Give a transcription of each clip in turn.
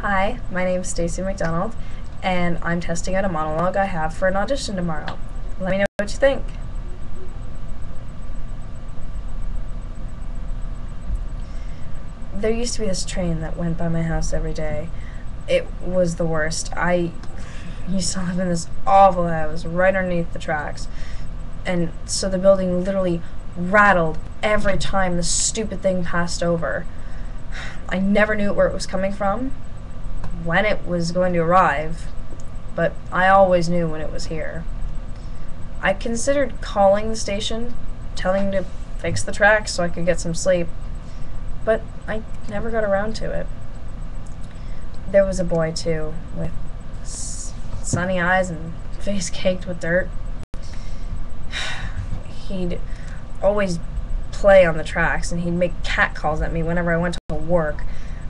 Hi, my name is Stacy McDonald, and I'm testing out a monologue I have for an audition tomorrow. Let me know what you think. There used to be this train that went by my house every day. It was the worst. I used to live in this awful house right underneath the tracks, and so the building literally rattled every time the stupid thing passed over. I never knew where it was coming from, when it was going to arrive, but I always knew when it was here. I considered calling the station, telling them to fix the tracks so I could get some sleep, but I never got around to it. There was a boy, too, with sunny eyes and face caked with dirt. He'd always play on the tracks, and he'd make cat calls at me whenever I went to work.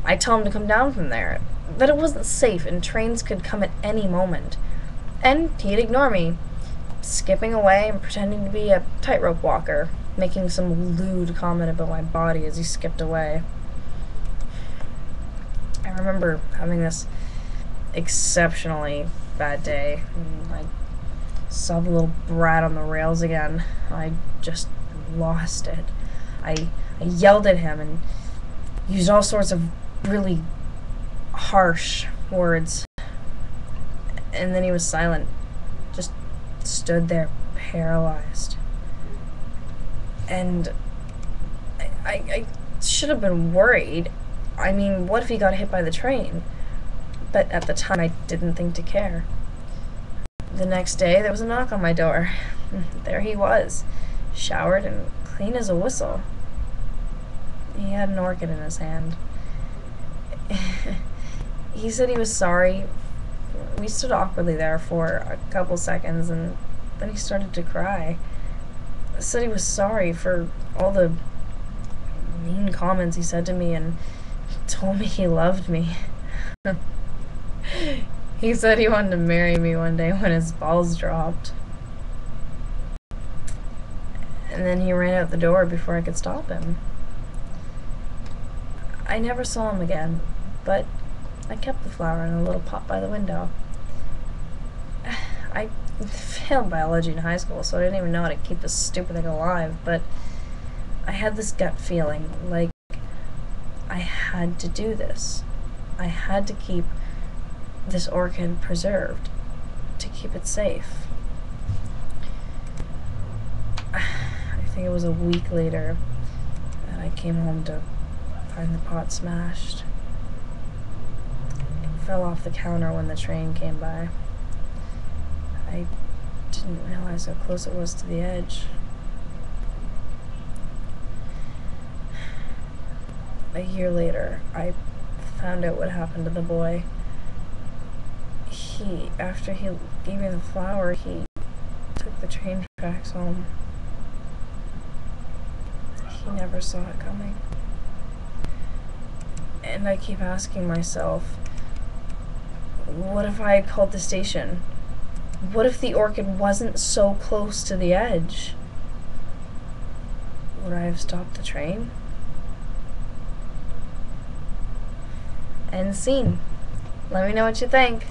I'd tell him to come down from there, that it wasn't safe and trains could come at any moment. And he'd ignore me, skipping away and pretending to be a tightrope walker, making some lewd comment about my body as he skipped away. I remember having this exceptionally bad day. I saw the little brat on the rails again. I just lost it. I yelled at him and used all sorts of really harsh words. And then he was silent, just stood there paralyzed. And I should have been worried. I mean, what if he got hit by the train? But at the time, I didn't think to care. The next day, there was a knock on my door. There he was, showered and clean as a whistle. He had an orchid in his hand. He said he was sorry. We stood awkwardly there for a couple seconds, and then he started to cry. Said he was sorry for all the mean comments he said to me, and told me he loved me. He said he wanted to marry me one day when his balls dropped. And then he ran out the door before I could stop him. I never saw him again, but I kept the flower in a little pot by the window. I failed biology in high school, so I didn't even know how to keep this stupid thing alive, but I had this gut feeling, like I had to do this. I had to keep this orchid preserved, to keep it safe. I think it was a week later that I came home to find the pot smashed. It fell off the counter when the train came by. I didn't realize how close it was to the edge. A year later, I found out what happened to the boy. After he gave me the flower, he took the train tracks home. He never saw it coming. And I keep asking myself, what if I had called the station? What if the orchid wasn't so close to the edge? Would I have stopped the train? End scene. Let me know what you think.